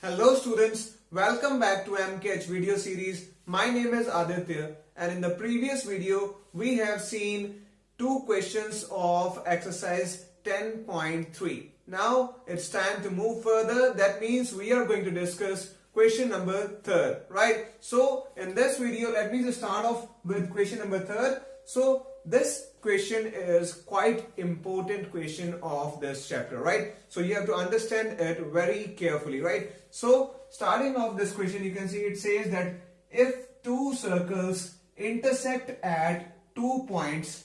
Hello students, welcome back to MKH video series. My name is Aditya and in the previous video we have seen two questions of exercise 10.3. Now it's time to move further. That means we are going to discuss question number 3, right? So in this video let me just start off with question number 3. So this question is quite important question of this chapter, right? So you have to understand it very carefully, right? So starting off this question, you can see it says that if two circles intersect at 2 points,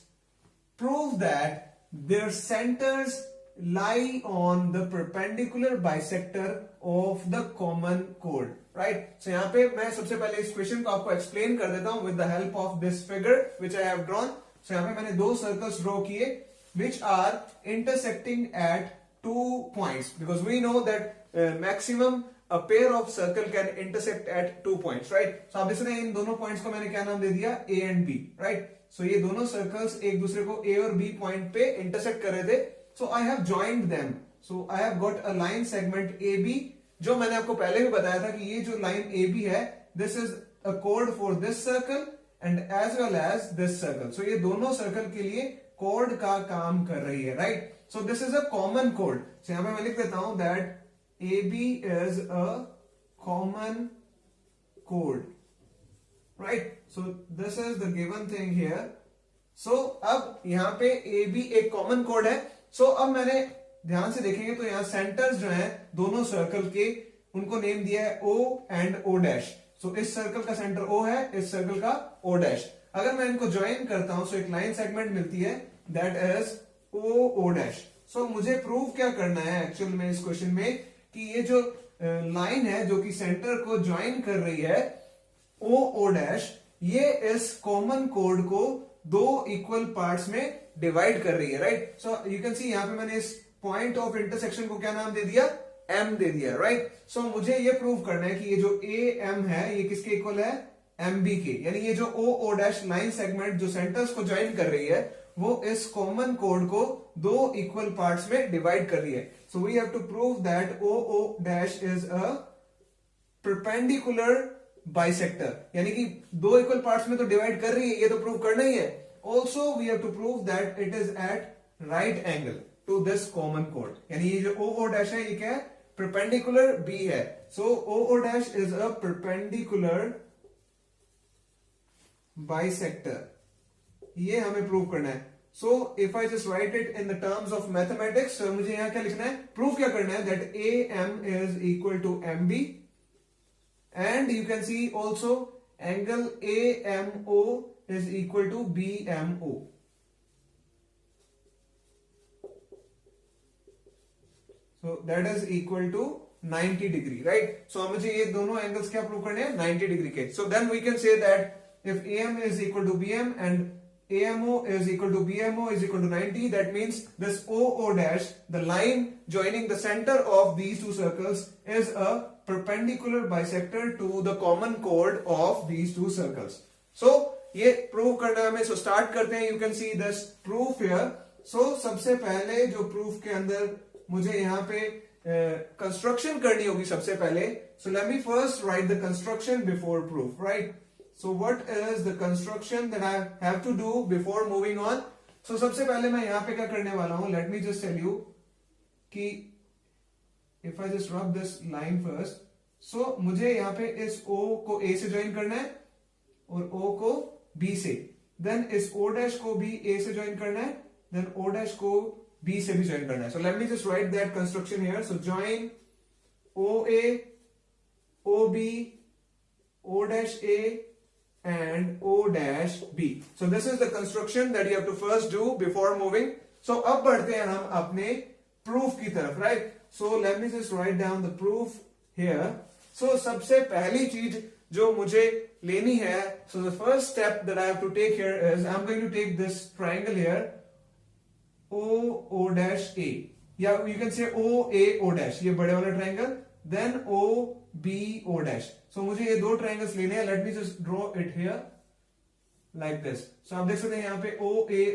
prove that their centers lie on the perpendicular bisector of the common chord, right? So यहाँ पे मैं सबसे पहले इस question को आपको explain कर देता हूँ with the help of this figure which I have drawn. So यहाँ पे मैंने दो सर्कल्स ड्रॉ किए which are intersecting at 2 points because we know that maximum a pair of circle can intersect at 2 points, right? So आप देख सकते हैं इन दोनों पॉइंट्स को मैंने क्या नाम दे दिया A and B, right? So ये दोनों सर्कल्स एक दूसरे को A और B पॉइंट पे इंटरसेक्ट कर रहे थे. So I have joined them. So I have got a line segment AB जो मैंने आपको पहले भी बताया था कि ये जो लाइन AB है this is a chord for this circle and as well as this circle. So ये दोनों सर्कल के लिए chord का काम कर रही है, right? So this is a common chord. So यहाँ पे मैं लिख देता हूं that AB is a common chord, right? So this is the given thing here. So अब यहाँ पे AB एक common chord है. So अब मैंने ध्यान से देखेंगे तो यहाँ सेंटर्स जो हैं दोनों सर्कल के उनको नेम दिया है O and O dash. So इस सर्कल का सेंटर O है, इस सर्कल का O dash. अगर मैं इनको ज्वाइन करता हूं तो एक लाइन सेगमेंट मिलती है that is O dash. So मुझे प्रूव क्या करना है एक्चुअल में इस क्वेश्चन में कि ये जो लाइन है जो कि सेंटर को ज्वाइन कर रही है O dash, ये इस कॉमन कोड को दो इक्वल पार्ट्स में डिवाइड कर रही है, राइट? सो यू कैन सी यहाँ पे मैंने इस पॉइंट ऑफ इंटरसेक्शन को क्या नाम दे दिया, M दे दिया, राइट? सो मुझे ये प्रूव करना है कि ये जो AM है ये किसके इक्वल है, MB के. यानी ये जो O डैश लाइन सेगमेंट जो सेंटर्स को ज्वाइन कर रही है वो इस कॉमन कोड को दो इक्वल पार्ट्स में डिवाइड कर रही है. So we have to prove that O dash is a perpendicular bisector. यानी कि दो इक्वल पार्ट्स में तो डिवाइड कर रही है, ये तो प्रूव करना ही है. Also we have to prove that it is at right angle to this common कोड. यानी ये जो O डैश है ये क्या है, परपेंडिकुलर B है. So O dash is a perpendicular bisector. ये हमें प्रूव करना है. So if I just write it in the terms of mathematics, मुझे यहां क्या लिखना है, प्रूव क्या करना है that AM is equal to MB and you can see also angle AMO is equal to BMO. So that is equal to 90 degree, right? So मुझे ये दोनों एंगल्स क्या प्रूव करने हैं, 90 डिग्री के. So then we can say that if AM is equal to BM and AMO is equal to BMO is equal to 90, that means this O dash, the line joining the center of these two circles, is a perpendicular bisector to the common chord of these two circles. So ये prove करना है हमें. So start करते हैं. You can see this proof here. So सबसे पहले जो proof के अंदर मुझे यहाँ पे कंस्ट्रक्शन करनी होगी सबसे पहले. So let me first write the construction before proof, right? So what is the construction that I have to do before moving on? So सबसे पहले मैं यहाँ पे क्या करने वाला हूं, let me just tell you कि if I just rub this line first, so मुझे यहाँ पे इस O को A से ज्वाइन करना है और O को B से, then इस O dash को भी A से ज्वाइन करना है, then O dash को B से भी ज्वाइन करना है. So let me just write that construction here. So join OA, OB, O dash A and O dash B. So this is the construction that you have to first do before moving. So अब बढ़ते हैं हम अपने proof की तरफ, right? So let me just write down the proof here. So सबसे पहली चीज जो मुझे लेनी है, so the first step that I have to take here is I'm going to take this triangle here, O dash A, या you can say O dash, ये बड़े वाला triangle, then O dash. So मुझे ये दो triangles लेने हैं. Let me just draw it here like this. So आप देख सकते हैं यहाँ पे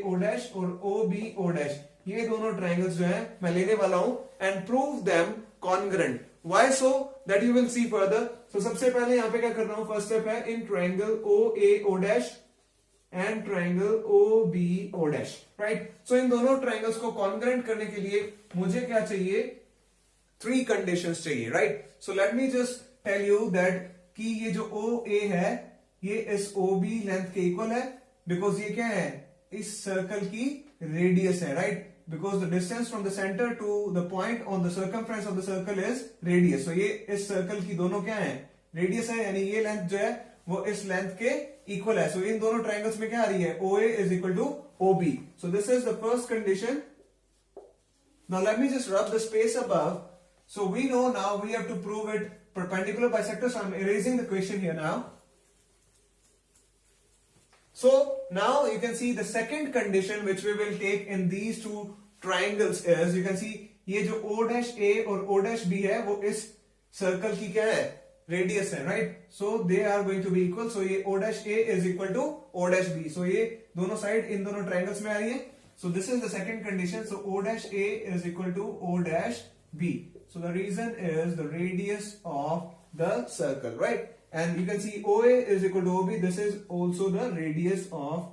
O dash और O dash, ये दोनों ट्राइंगल्स जो हैं मैं लेने वाला हूं and prove them congruent. Why so? That you will see further. So सबसे पहले यहाँ पे क्या कर रहा हूं, फर्स्ट स्टेप है in triangle O A O dash and triangle O B O dash, right. So इन दोनों ट्राइंगल्स को कॉन्ग्रेंट करने के लिए मुझे क्या चाहिए, 3 कंडीशंस चाहिए, right. So let me just tell you that कि ये जो ओ ए है ये इस ओ बी लेंथ के इक्वल है, बिकॉज ये क्या है, इस सर्कल की रेडियस है, right. Because the distance from the center to the point on the circumference of the circle is radius. So ये इस सर्कल की दोनों क्या है, रेडियस है, यानी ये लेंथ जो है वो इस लेंथ के इक्वल है. सो इन दोनों ट्राइंगल्स में क्या आ रही है, OA is equal to OB. So this is the first condition. Now let me just rub the space above. So we know now we have to prove it perpendicular bisector. So I'm erasing the question here now. So now you can see the second condition which we will take in these two triangles is, you can see ये जो o dash a और o dash b है वो इस circle की क्या है, radius है, right. So they are going to be equal. So ये o dash a is equal to o dash b. सो ये दोनों साइड इन दोनों ट्राइंगल्स में आ रही है. So this is the second condition. So o dash a is equal to o dash b. So the reason is the radius of the circle, right? And you can see OA is equal to OB. This is also the radius of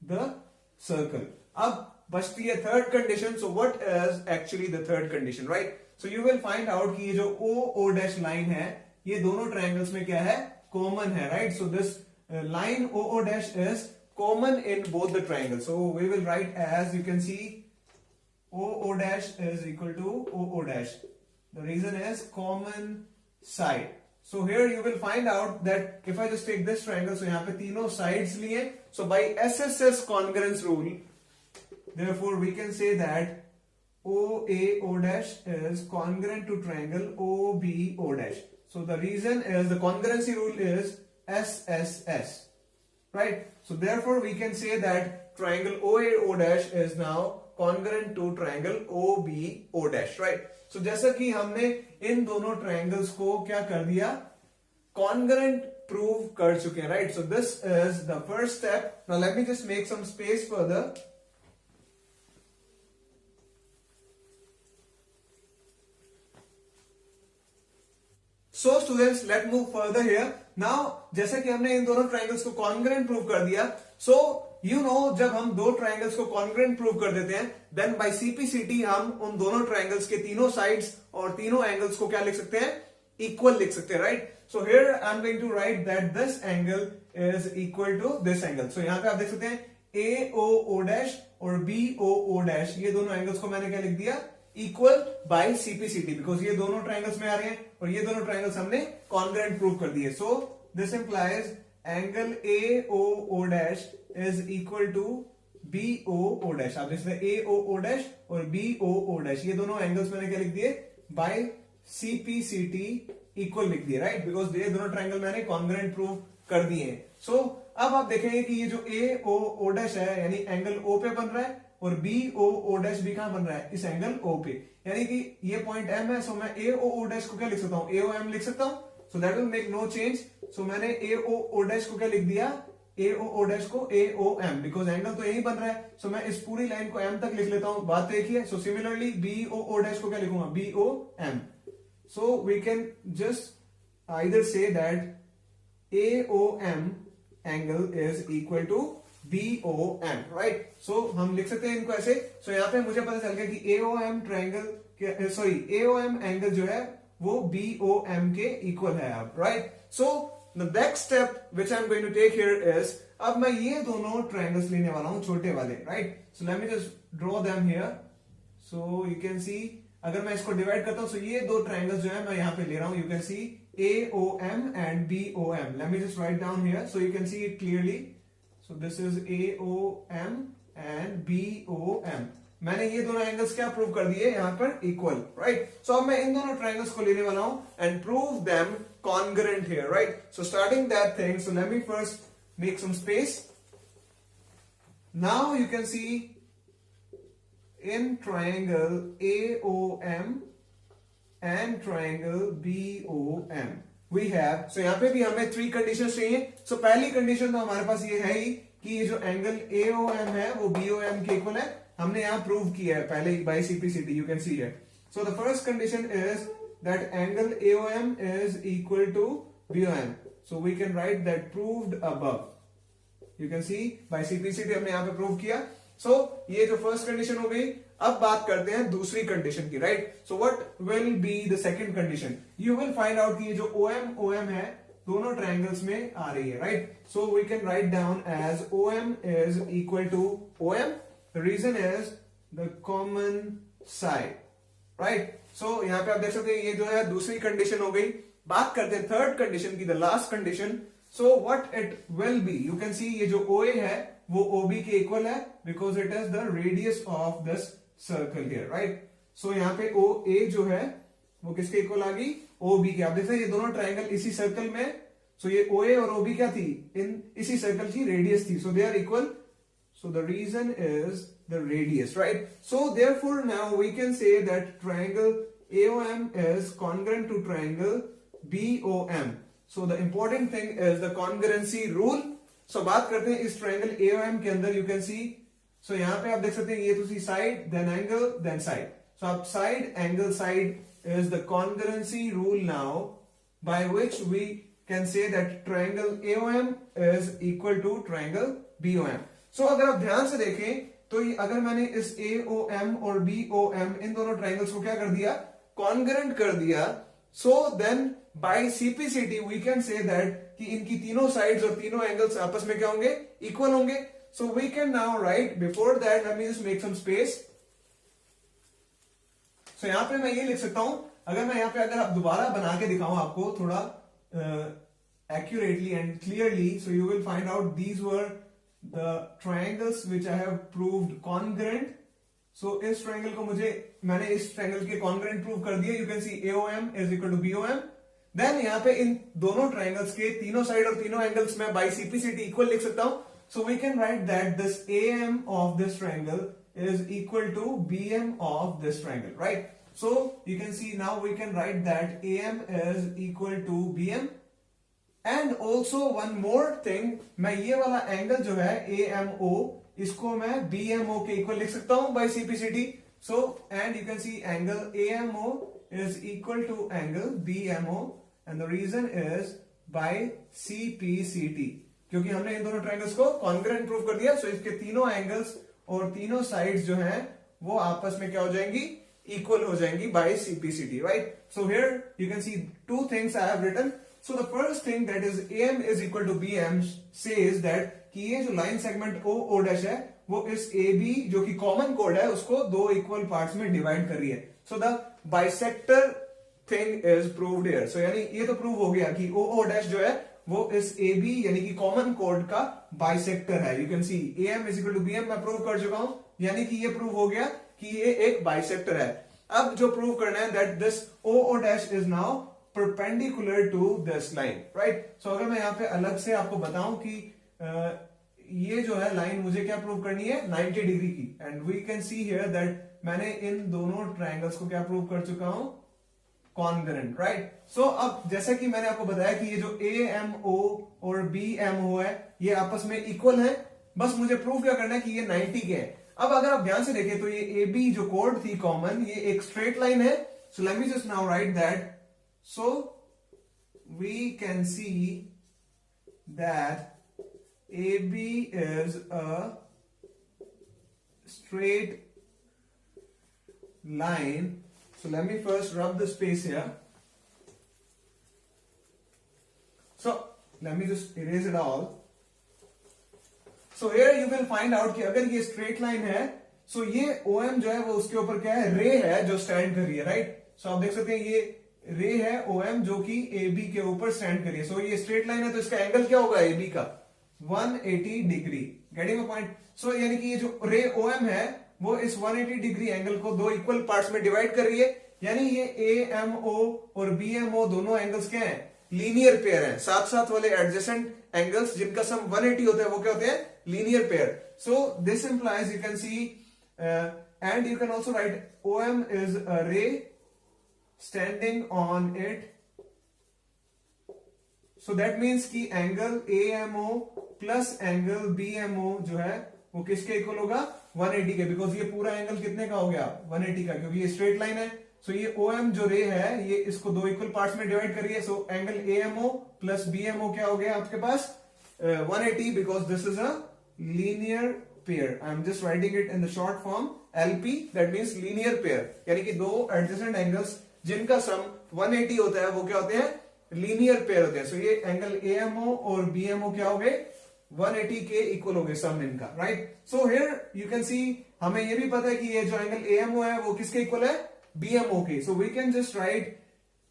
the circle. अब बचती है third condition. So what is actually the third condition, right? So you will find out कि ये जो O dash line है ये दोनों triangles में क्या है, common है, right? So this line O dash is common in both the triangles. So we will write as, you can see O dash is equal to O dash. The reason is common side. So here you will find out that if I just take this triangle, so यहाँ पे तीनों sides लिए, so by SSS congruence rule, therefore we can say that OA O dash is congruent to triangle OB O dash. So the reason is the congruency rule is SSS, right? So therefore we can say that triangle OA O dash is now congruent to triangle OB O dash, right? So जैसा कि हमने इन दोनों triangles को क्या कर दिया, congruent prove कर चुके हैं, right. So this is the first step. Now let me just make some space further. So students let move further here. Now जैसा कि हमने इन दोनों ट्राइंगल्स को कॉन्ग्रेंट प्रूव कर दिया, सो यू नो जब हम दो ट्राइंगल्स को कॉन्ग्रेंट प्रूव कर देते हैं, देन बाय सीपीसीटी हम उन दोनों ट्राइंगल्स के तीनों साइड्स और तीनों एंगल्स को क्या लिख सकते हैं, इक्वल लिख सकते हैं, right. So here I am going to write that this angle is equal to this angle. So यहां पे आप देख सकते हैं AO डैश और BO डैश, ये दोनों एंगल्स को मैंने क्या लिख दिया, इक्वल बाय सीपीसीटी, बिकॉज ये दोनों ट्राइंगल्स में आ रहे हैं और ये दोनों ट्राइंगल्स हमने कॉन्ग्रेंट प्रूव कर दिए. So this implies angle AO dash is equal to BO dash. आप देख सकते हैं AO डैश और BO डैश, ये दोनों एंगल्स मैंने क्या लिख दिए, बाय सीपीसीटी इक्वल लिख दिए, राइट, बिकॉज ये दोनों ट्राइंगल मैंने कॉन्ग्रेंट प्रूव कर दिए हैं. सो अब आप देखेंगे कि ये जो AO डैश है यानी एंगल O पे बन रहा है और BO डैश भी कहां बन रहा है, इस एंगल O पे, यानी कि ये पॉइंट M है. सो मैं AO डैश को क्या लिख सकता हूं, AOM लिख सकता हूं. So that will make no change. So मैंने AO डैश को क्या लिख दिया, AO डैश को AOM, बिकॉज एंगल तो यही बन रहा है. सो मैं इस पूरी लाइन को M तक लिख लेता हूं, बात तो एक ही है. सो सिमिलरली BO डैश को क्या लिखूंगा, BOM. So we can just either say that AOM angle is equal to BOM, right. So हम लिख सकते हैं इनको ऐसे. सो यहाँ पे मुझे पता चल गया कि AOM triangle, sorry AOM angle जो है वो BOM के इक्वल है अब, right. So the next step which I'm going to take here is, अब मैं ये दोनों triangles लेने वाला हूं छोटे वाले, right. So let me just draw them here. So you can see अगर मैं इसको डिवाइड करता हूं, so ये दो triangles जो है मैं यहां पे ले रहा हूं. You can see AOM and BOM. Let me just write down here so you can see it clearly. So this is AOM and BOM. मैंने ये दोनों एंगल्स क्या प्रूव कर दिए यहां पर, इक्वल, राइट. सो अब मैं इन दोनों ट्राइंगल्स को लेने वाला हूं and prove them congruent here, right. So starting that thing, so let me first make some space. Now you can see in triangle AOM and triangle BOM we have, so यहाँ पे भी हमें 3 conditions चाहिए. So पहली condition तो हमारे पास ये है ही कि ये जो एंगल AOM है वो BOM के इक्वल है. हमने यहाँ प्रूव किया है पहले ही by CPCT, you can see here. So the first condition is that angle AOM is equal to BOM. So we can write that proved above. You can see by CPCT हमने यहाँ पे prove किया. So ये जो first condition हो गई. अब बात करते हैं दूसरी कंडीशन की, right. So what will be the second condition? You will find out कि ये जो OM है दोनों ट्रायंगल्स में आ रही है, right. So we can write down as OM is equal to OM. The reason is the common side, right. So यहां पे आप देख सकते हैं ये जो है दूसरी कंडीशन हो गई. बात करते हैं थर्ड कंडीशन की, the last condition. So what it will be, you can see ये जो OA है वो OB के इक्वल है because it is the radius of this circle here, right. So यहाँ पे OA जो है वो किसके इक्वल आ गई? OB के. आप देख सकते हैं ये दोनों ट्राइंगल इसी सर्कल में. सो ये OA और OB क्या थी? इन इसी सर्कल की रेडियस थी. So they are equal. So the reason is the radius, right? So therefore now we can say that triangle AOM is congruent to triangle BOM. So the important thing is the congruency rule. So बात करते हैं इस triangle AOM के अंदर. You can see. So यहाँ पे आप देख सकते हैं ये तो सी side, then angle, then side. So आप side, angle, side is the congruency rule now by which we can say that triangle AOM is equal to triangle BOM. सो अगर आप ध्यान से देखें तो अगर मैंने इस AOM और BOM इन दोनों ट्राइंगल्स को क्या कर दिया? कॉन्ग्रेंट कर दिया. So then by CPCT we can say that कि इनकी तीनों साइड्स और तीनों एंगल्स आपस में क्या होंगे? इक्वल होंगे. So we can now write before that let me just make some space. So यहां पे मैं ये लिख सकता हूं. अगर मैं यहां पे अगर आप दोबारा बना के दिखाऊं आपको थोड़ा accurately and clearly, so you will find out these were the triangles which I have proved congruent. So इस triangle को मैंने इस triangle के congruent prove कर दिया. You can see AOM is equal to BOM. Then यहाँ पे इन दोनों triangles के तीनों side और तीनों angles में by CPCT equal लिख सकता हूं. So we can write that this AM of this triangle is equal to BM of this triangle, right? So you can see now we can write that AM is equal to BM. And also one more thing, मैं ये वाला angle जो है AMO इसको मैं BMO के equal लिख सकता हूं by CPCT. So and you can see angle AMO is equal to angle BMO and the reason is by CPCT क्योंकि हमने इन दोनों ट्रायंगल्स को कॉन्ग्रुएंट प्रूव कर दिया. सो इसके तीनों एंगल्स और तीनों साइड्स जो हैं वो आपस में क्या हो जाएंगी? इक्वल हो जाएंगी by CPCT, right. So here you can see two things I have written. So the first thing that is AM is equal to BM says that कि ये जो लाइन सेगमेंट OO डैश है वो इस AB जो कि common code है उसको दो इक्वल पार्ट्स में डिवाइड कर रही है. So the bisector thing is proved here. So यानी ये तो प्रूव हो गया कि OO डैश जो है वो इस AB यानी कि कॉमन कोड का बाइसेक्टर है. You can see AM is equal to BM मैं प्रूव कर चुका हूं. यानी कि ये प्रूव हो गया कि ये एक बाइसेक्टर है. अब जो प्रूव करना है that this OO dash is now perpendicular to this line, right? So अगर मैं यहाँ पे अलग से आपको बताऊं कि ये जो है लाइन मुझे क्या प्रूव करनी है? 90 डिग्री की. And we can see here that मैंने इन दोनों ट्रायंगल्स को क्या प्रूव कर चुका हूं? Congruent, right. सो अब जैसा कि मैंने आपको बताया कि ये जो AMO और BMO है ये आपस में इक्वल है. बस मुझे प्रूव क्या करना है कि ये 90 के है. अब अगर आप ध्यान से देखें तो ये AB जो कोड थी कॉमन ये एक स्ट्रेट लाइन है. सो let me just now right that. So we can see that AB is a straight line. So let me first rub the space here. So let me just erase it all. So here you will find out कि अगर ये straight line है, so ये OM जो है वो उसके ऊपर क्या है? रे है जो स्टैंड कर रही है, राइट. सो आप देख सकते हैं ये रे है OM जो कि AB के ऊपर स्टैंड करिए. सो ये स्ट्रेट लाइन है तो इसका एंगल क्या होगा AB का? 180 degree. Getting a point. So यानी कि ये जो रे OM है वो इस 180 डिग्री एंगल को दो इक्वल पार्ट्स में डिवाइड कर रही है. यानी ये AMO और BMO दोनों एंगल्स क्या हैं? लीनियर पेयर हैं. साथ साथ वाले एडजेसेंट एंगल्स जिनका सम 180 होता है वो क्या होते हैं? Linear pair. So this implies you can C and you can also right OM is a रे standing on it. So that means कि angle AMO plus angle BMO जो है वो किसके इक्वल होगा? 180 के. बिकॉज ये पूरा एंगल कितने का हो गया? 180 का, क्योंकि ये स्ट्रेट लाइन है. सो ये OM जो रे है ये इसको दो इक्वल पार्ट्स में डिवाइड करिए. So angle AMO plus BMO क्या हो गया आपके पास 180 because this is a linear pair. I am just writing it in the short form LP, that means linear pair, यानी कि दो एडजेसेंट एंगल्स जिनका सम 180 होता है वो क्या होते हैं, लीनियर पेयर होते हैं. सो ये एंगल AMO और BMO क्या हो गए 180 के इक्वल हो गए सम इनका, right. So here you can सी हमें ये भी पता है कि ये जो एंगल AMO है वो किसके इक्वल है, BMO के. So we can just write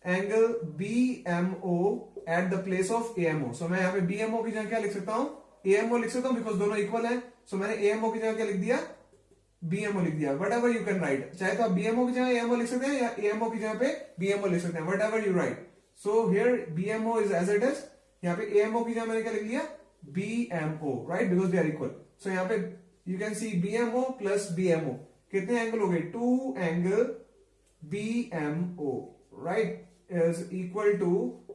angle BMO at the place of AMO. So मैं यहाँ पे BMO की जगह क्या लिख सकता हूं, AMO लिख सकता हूं बिकॉज दोनों इक्वल है. सो मैंने AMO की जगह क्या लिख दिया, BMO लिख दिया. What ever you can write, चाहे तो आप BMO की जगह AMO लिख सकते हैं या AMO की जगह पे BMO लिख सकते हैं, whatever you write. So here BMO is as it is, यहाँ पे AMO की जगह मैंने क्या लिख लिया, BMO, right, because they are equal. So यहाँ पे you can see BMO plus BMO कितने एंगल हो गए, 2 angle BMO, right, is equal to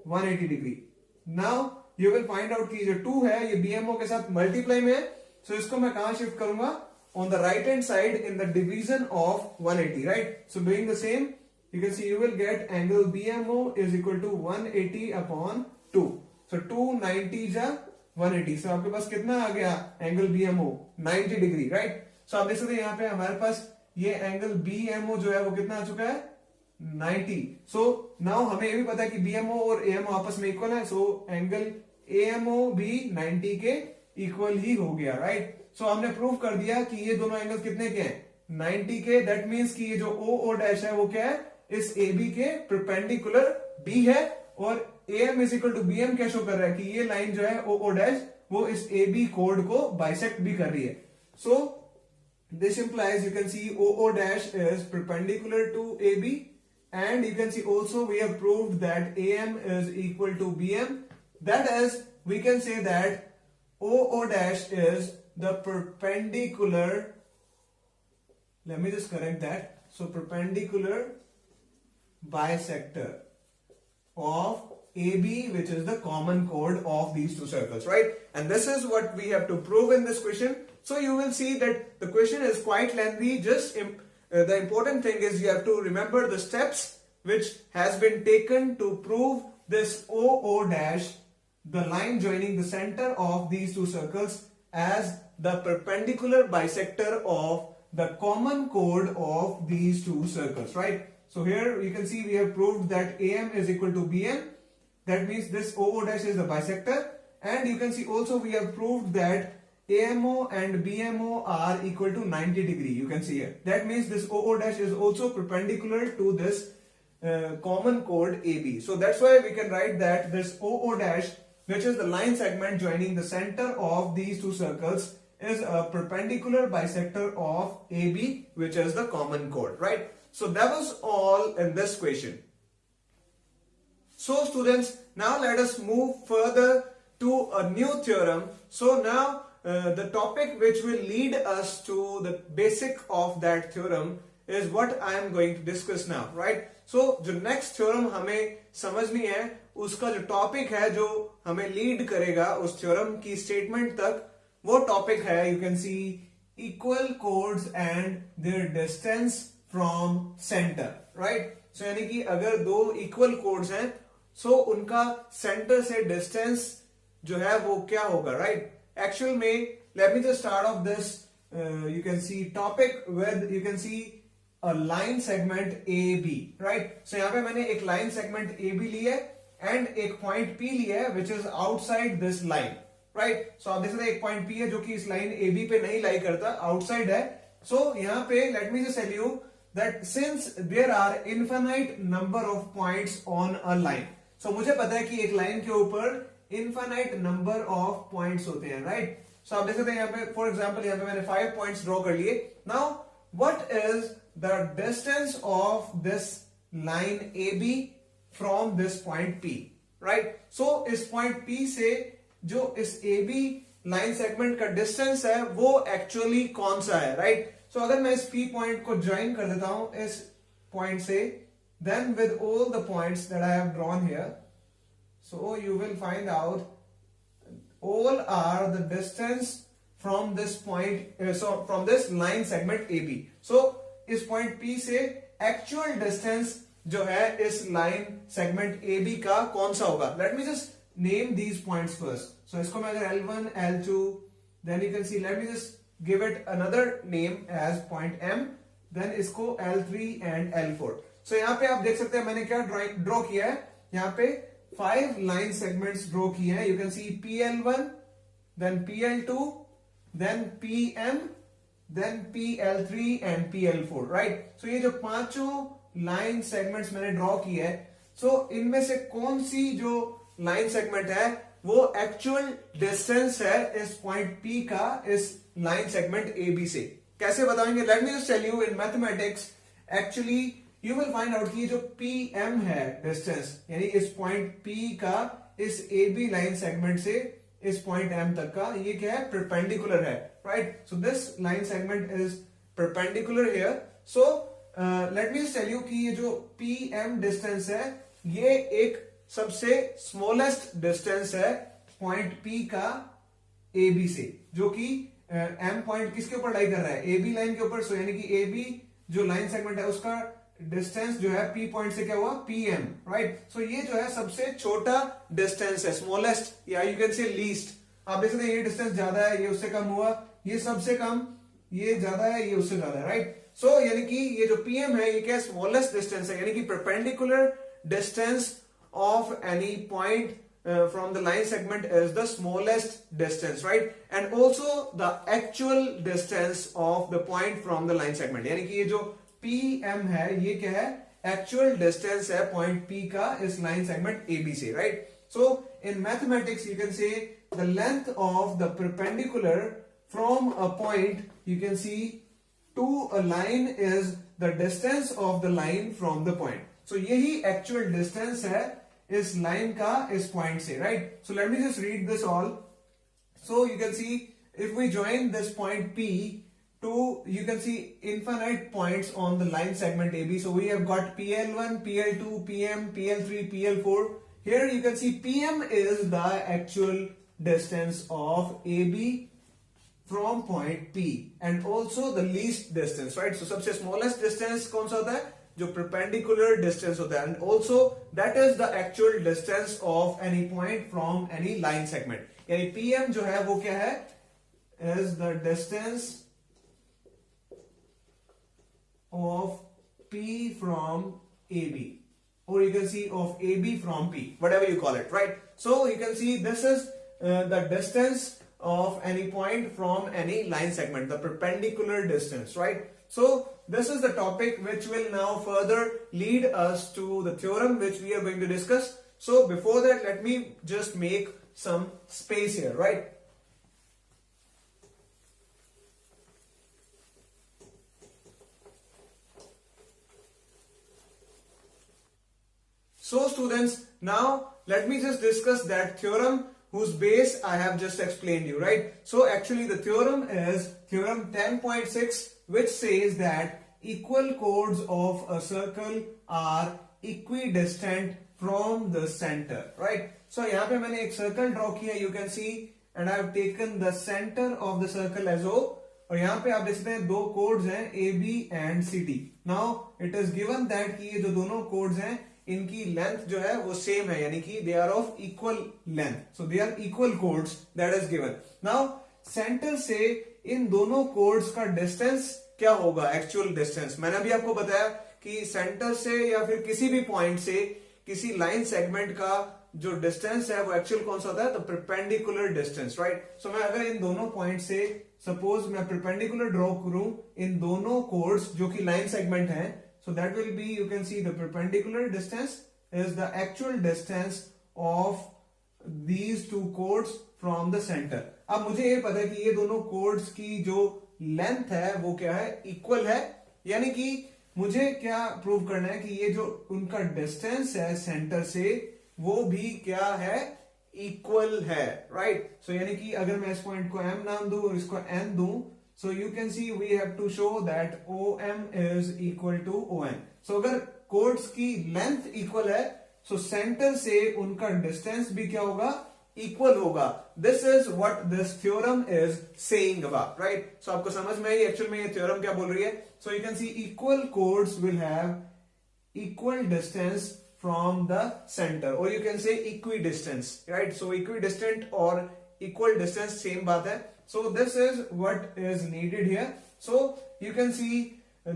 180 degree. Now you will find out कि जो 2 है ये BMO के साथ मल्टीप्लाई में है. सो इसको मैं कहां शिफ्ट करूंगा, on the right hand side in the division of 180, right. So doing the same, you can see you will get angle BMO is equal to 180 upon 2. So 290 जा 180. So आपके पास कितना आ गया एंगल BMO 90 डिग्री, राइट. सो आप देख सकते हैं यहाँ पे हमारे पास ये एंगल BMO जो है वो कितना आ चुका है 90. सो नाउ हमें ये भी पता है कि BMO और AMO आपस में इक्वल है. सो एंगल AMO भी 90 के इक्वल ही हो गया, राइट. सो हमने प्रूव कर दिया कि ये दोनों एंगल कितने के हैं 90 के. दैट मींस कि ये जो OO डैश है वो क्या है, इस AB के परपेंडिकुलर B है. और AM is equal to BM क्या शो कर रहा है कि ये लाइन जो है OO डैश वो इस AB कोड को बाइसेक्ट भी कर रही है. So this implies you can see OO dash is perpendicular to AB and you can see also we have proved that AM is equal to BM. That is, we can say that OO dash is the perpendicular, let me just correct that, so perpendicular bisector of AB, which is the common chord of these two circles, right. And this is what we have to prove in this question. So you will see that the question is quite lengthy. Just the important thing is you have to remember the steps which has been taken to prove this OO dash, the line joining the center of these two circles, as the perpendicular bisector of the common chord of these two circles, right. So here you can see we have proved that AM is equal to BM. That means this OO dash is the bisector. And you can see also we have proved that AMO and BMO are equal to 90 degree. You can see here. That means this OO dash is also perpendicular to this common chord AB. So that's why we can write that this OO dash, which is the line segment joining the center of these two circles, is a perpendicular bisector of AB, which is the common chord, right. So that was all in this question. So students, now let us move further to a new theorem. So now the topic which will lead us to the basic of that theorem is what I am going to discuss now, right. So जो next theorem हमें समझनी है उसका जो topic है जो हमें lead करेगा उस थ्योरम की स्टेटमेंट तक, वो टॉपिक है you can see equal chords and their distance from centre, right. So यानी कि अगर दो इक्वल कोड्स हैं सो उनका सेंटर से डिस्टेंस जो है वो क्या होगा, राइट. एक्चुअल में late me just start of this you can C topic with you can C a line segment AB, right. So यहाँ पे मैंने एक line segment AB ली है and एक point P लिया है which is outside this line, right. So आप देख सकते हैं एक point P है जो कि इस line AB पे नहीं लाई करता, outside है. So यहाँ पे let me just tell you that since there are infinite number of points on a line, so मुझे पता है कि एक line के ऊपर infinite number of points होते हैं, right. So आप देख सकते हैं यहाँ पे for example यहाँ पे मैंने 5 points draw कर लिए. Now what is the distance of this line AB from this point P, right. So इस point P से जो इस AB line segment का distance है वो actually कौन सा है, right. So अगर मैं इस P point को join कर देता हूं इस point से, then with all the points that I have drawn here, so you will find out all are the distance from this point, so from this line segment AB. So इस point P से actual distance जो है इस line segment A B का कौन सा होगा. Let me just name these points first. So इसको मैं अगर L1 L2 then you can see let me just give it another name as point M, then इसको L3 एंड L4. सो यहाँ पे आप देख सकते हैं मैंने क्या ड्रॉ किया है. यहाँ पे 5 लाइन सेगमेंट्स ड्रॉ किए हैं. You can see PL1 then PL2 then PM then PL3 and PL4, right. So ये जो पांचों लाइन सेगमेंट्स मैंने ड्रॉ किए हैं, सो इनमें से कौन सी जो लाइन सेगमेंट है वो एक्चुअल डिस्टेंस है इस पॉइंट P का इस लाइन सेगमेंट AB से. कैसे बताएंगे? Let me just tell you in mathematics. Actually you will find out कि जो PM है डिस्टेंस, यानी इस पॉइंट P का इस AB लाइन सेगमेंट से इस पॉइंट M तक का, ये क्या है? परपेंडिकुलर है, right. So this line segment is perpendicular here. So let me tell you कि ये जो PM डिस्टेंस है ये एक सबसे स्मॉलेस्ट डिस्टेंस है पॉइंट P का AB से, जो कि M पॉइंट किसके ऊपर लाई कर रहा है? AB लाइन के ऊपर. सो यानी कि AB जो लाइन सेगमेंट है उसका डिस्टेंस जो है P पॉइंट से क्या हुआ? PM, right. सो ये जो है सबसे छोटा डिस्टेंस है, स्मॉलेस्ट, या यू कैन से लीस्ट. आप देख सकते हैं ये डिस्टेंस ज्यादा है, ये उससे कम हुआ, ये सबसे कम, ये ज्यादा है, ये उससे ज्यादा है, राइट. सो यानी कि ये जो PM है ये क्या? स्मॉलेस्ट डिस्टेंस है, यानी कि perpendicular distance of any point from the line segment is the smallest distance, right? And also the actual distance of the point from the line segment. यानी कि ये जो PM है ये क्या है? Actual distance है point P का इस line segment AB से, right? So in mathematics you can say the length of the perpendicular from a point you can see to a line is the distance of the line from the point. So यही actual distance है इस line का इस point से, right. So let me just read this all. So you can see if we join this point P to, you can see infinite points on the line segment AB. So we have got PL1, PL2, PM, PL3, PL4. Here you can see PM is the actual distance of AB from point P and also the least distance, right? So सबसे smallest distance कौन सा होता है? जो perpendicular distance होता है, and also that is the actual distance of any point from any line segment. यानी PM जो है वो क्या है? Is the distance of P from AB, or you can see of AB from P, whatever you call it, right? So you can see this is the distance of any point from any line segment, the perpendicular distance, right? So this is the topic which will now further lead us to the theorem which we are going to discuss. So before that, let me just make some space here, right? So students, now let me just discuss that theorem whose base I have just explained you, right? So actually the theorem is theorem 10.6, which says that equal chords of a circle are equidistant from the center, right? So यहाँ पे मैंने एक circle draw किया, you can see, and I have taken the center of the circle as O. और यहाँ पे आप देख सकते हैं दो chords हैं AB and CD. Now it is given that कि ये जो दोनों chords हैं इनकी लेंथ जो है वो सेम है, यानी कि they are of equal length. So they are equal chords, that is given. Now centre से इन दोनों कोड्स का डिस्टेंस क्या होगा? Actual distance. मैंने अभी आपको बताया कि सेंटर से या फिर किसी भी पॉइंट से किसी लाइन सेगमेंट का जो डिस्टेंस है वो एक्चुअल कौन सा होता है? तो परपेंडिकुलर डिस्टेंस, राइट. सो मैं अगर इन दोनों पॉइंट से सपोज मैं परपेंडिकुलर ड्रॉ करूं इन दोनों कोड्स जो कि लाइन सेगमेंट है, so that will be, you can see the perpendicular distance is the actual distance of these two chords from the center. अब मुझे ये पता है कि ये दोनों chords की जो लेंथ है वो क्या है? इक्वल है. यानी कि मुझे क्या प्रूव करना है कि ये जो उनका डिस्टेंस है सेंटर से वो भी क्या है? इक्वल है, राइट. सो यानी कि अगर मैं इस पॉइंट को M नाम दूं और इसको N दूं, so you can see we have to show that OM is equal to ON. So अगर chords की लेंथ इक्वल है, so सेंटर से उनका डिस्टेंस भी क्या होगा? इक्वल होगा. This is what this theorem is saying about, right. So आपको समझ में आई एक्चुअल में ये थ्योरम क्या बोल रही है. सो you can see equal codes will have equal distance from the center, or you can say equidistance, right. So equidistant or equal distance same बात है. So this is what is needed here. So you can see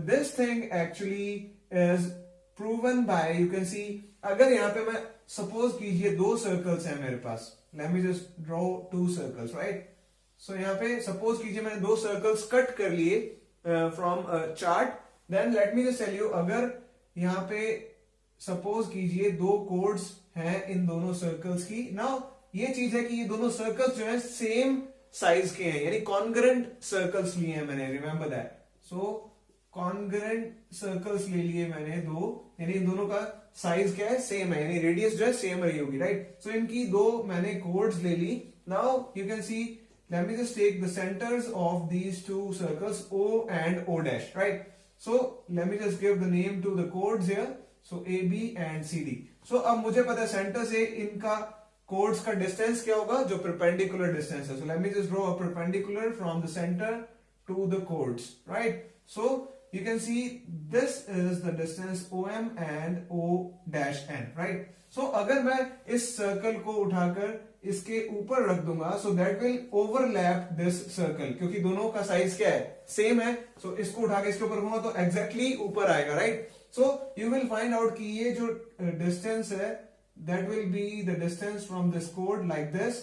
this thing actually is proven by, you can see अगर यहाँ पे मैं suppose कीजिए दो circles हैं मेरे पास, let me just draw two circles, right. So यहाँ पे suppose कीजिए मैंने दो circles cut कर लिए from a chart. Then let me just tell you, अगर यहाँ पे सपोज कीजिए दो कोड्स हैं इन दोनों सर्कल्स की. नाउ ये चीज है कि ये दोनों सर्कल्स जो है सेम साइज के हैं, यानी कॉन्ग्रुएंट सर्कल्स लिए हैं मैंने, remember that. So congruent circles ले लिए मैंने दो, यानी इन दोनों का साइज क्या है, सेम है, यानी रेडियस जो है सेम रही होगी, राइट. सो इनकी दो मैंने कोड्स ले ली. Now you can see, let me just take the centres of these two circles O and O dash, right. So let me just give the name to the codes here. So AB and CD. So अब मुझे पता है centre से इनका codes का distance क्या होगा, जो परपेंडिकुलर डिस्टेंस है. So let me just draw a perpendicular from the center to the codes, right. So you can see this is the distance OM and O dash N, right. So अगर मैं इस circle को उठाकर इसके ऊपर रख दूंगा, सो that will overlap this circle, क्योंकि दोनों का साइज क्या है, सेम है. सो इसको उठा के इसके ऊपर रखूंगा तो एग्जैक्टली ऊपर आएगा, right. So you will find out कि ये जो डिस्टेंस है that will be the distance from this कोड लाइक दिस.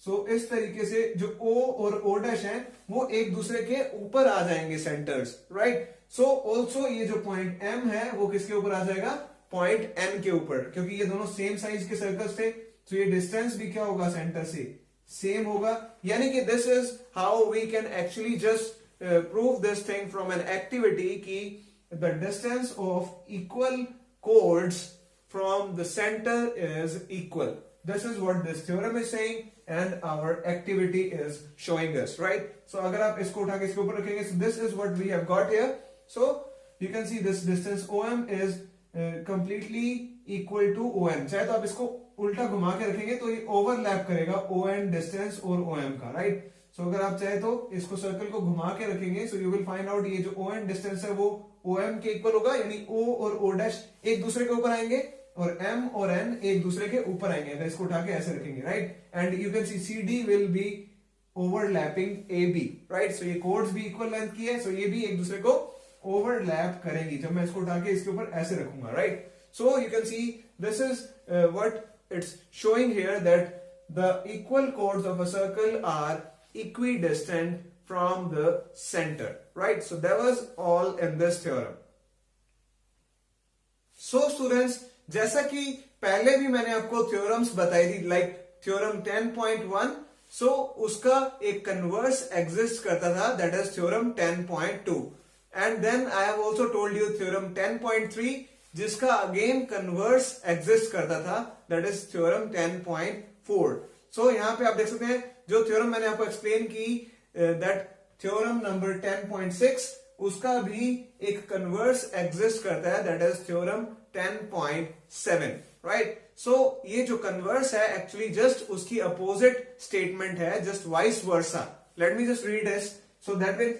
सो इस तरीके से जो O और O डैश है वो एक दूसरे के ऊपर आ जाएंगे सेंटर्स, राइट. सो ऑल्सो ये जो पॉइंट M है वो किसके ऊपर आ जाएगा, पॉइंट N के ऊपर, क्योंकि ये दोनों सेम साइज के सर्कल्स थे. तो ये डिस्टेंस भी क्या होगा, सेंटर से सेम होगा. यानी कि this is how we can actually just prove this thing from an activity कि the distance of equal chords from the centre is equal. This is what this theorem is saying and our activity is showing us, right. So अगर आप इसको उठा के इसके ऊपर रखेंगे, so this is what we have got here. So you can see this distance OM is completely equal to ON. चाहे तो आप इसको उल्टा घुमा के रखेंगे तो ये ओवरलैप करेगा ON डिस्टेंस और OM का, राइट. सो अगर आप चाहे तो इसको सर्कल को घुमा के रखेंगे, सो यू विल फाइंड आउट ये जो ON डिस्टेंस है वो OM के इक्वल होगा, यानी O और O डैश एक दूसरे के ऊपर आएंगे और M और N एक दूसरे के ऊपर आएंगे. अगर इसको उठा के ऐसे रखेंगे, right. And you can see CD will be overlapping AB, right. So ये कोड्स भी इक्वल लेंथ की है, सो ये भी एक दूसरे को ओवरलैप करेंगी जब मैं इसको उठा के इसके ऊपर ऐसे रखूंगा, right. So you can see this is what it's showing here, that the equal chords of a circle are equidistant from the center, right. So that was all in this theorem. So students, जैसा कि पहले भी मैंने आपको theorems बताई थी, like theorem 10.1, so उसका एक कन्वर्स एग्जिस्ट करता था, that is theorem 10.2, and then I have also told you theorem 10.3 जिसका अगेन कन्वर्स एग्जिस्ट करता था, दैट इज थ्योरम 10.4. सो यहां पे आप देख सकते हैं जो थ्योरम मैंने आपको एक्सप्लेन की, दैट थ्योरम नंबर 10.6, उसका भी एक कन्वर्स एग्जिस्ट करता है, that is theorem 10.7, right. So ये जो कन्वर्स है एक्चुअली जस्ट उसकी अपोजिट स्टेटमेंट है, just vice versa. Late me just read this. So that will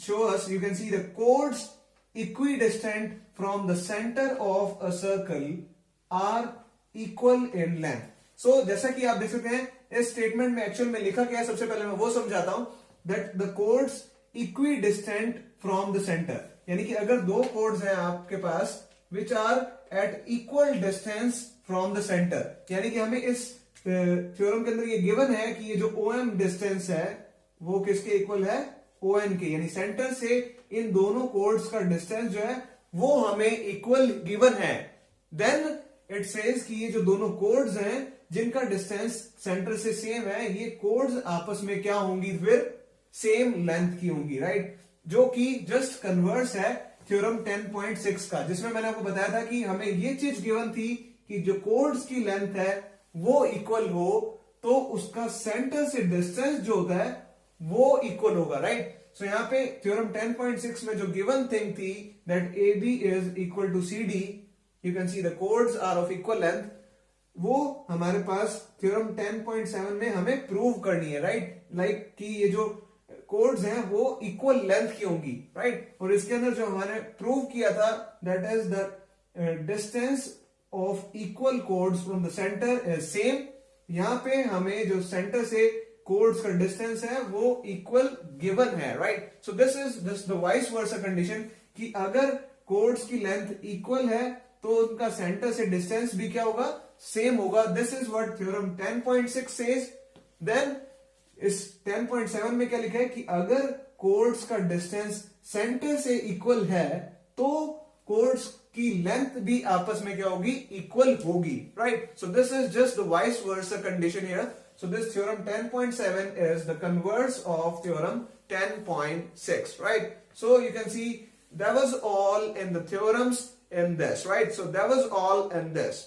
show us, you can see the codes equidistant from the center of a circle are equal in length. So जैसा कि आप देख सकते हैं इस statement में actual में लिखा क्या है, सबसे पहले मैं वो समझाता हूं. that the chords equidistant from the center, यानी कि अगर दो chords हैं आपके पास which are at equal distance from the center, यानी कि हमें इस थ्योरम के अंदर ये गिवन है कि ये जो OM डिस्टेंस है वो किसके इक्वल है, ON के, यानी सेंटर से इन दोनों कोड्स का डिस्टेंस जो है वो हमें इक्वल गिवन है. देन इट सेज कि ये जो दोनों कोड्स हैं जिनका डिस्टेंस सेंटर से सेम है, ये कोड्स आपस में क्या होंगी, फिर सेम लेंथ की होंगी, राइट. जो कि जस्ट कन्वर्स है थ्योरम 10.6 का, जिसमें मैंने आपको बताया था कि हमें ये चीज गिवन थी कि जो कोड्स की लेंथ है वो इक्वल हो तो उसका सेंटर से डिस्टेंस जो होता है वो इक्वल होगा, राइट. सो यहाँ पे थ्योरम 10.6 में जो गिवन थिंग थी that AB is equal to CD, you can see the chords are of equal length, वो हमारे पास थ्योरम 10.7 में हमें प्रूव करनी है, राइट? लाइक कि ये जो कोड्स हैं वो इक्वल लेंथ की होंगी, राइट? और इसके अंदर जो हमारे प्रूव किया था that is the distance of equal chords from the centre is same. यहां पे हमें जो सेंटर से कोड्स का डिस्टेंस है वो इक्वल गिवन है, right? So this is the vice versa condition कि अगर कोड्स की लेंथ इक्वल है तो उनका सेंटर से डिस्टेंस भी क्या होगा, सेम होगा। This is what theorem 10.6 says. Then इस 10.7 में क्या लिखा है कि अगर कोड्स का डिस्टेंस सेंटर से इक्वल है तो कोड्स की लेंथ भी आपस में क्या होगी, इक्वल होगी, right? So this is just the vice versa condition here. So this theorem 10.7 is the converse of theorem 10.6, right? So you can see that was all in the theorems in this, right? So that was all in this.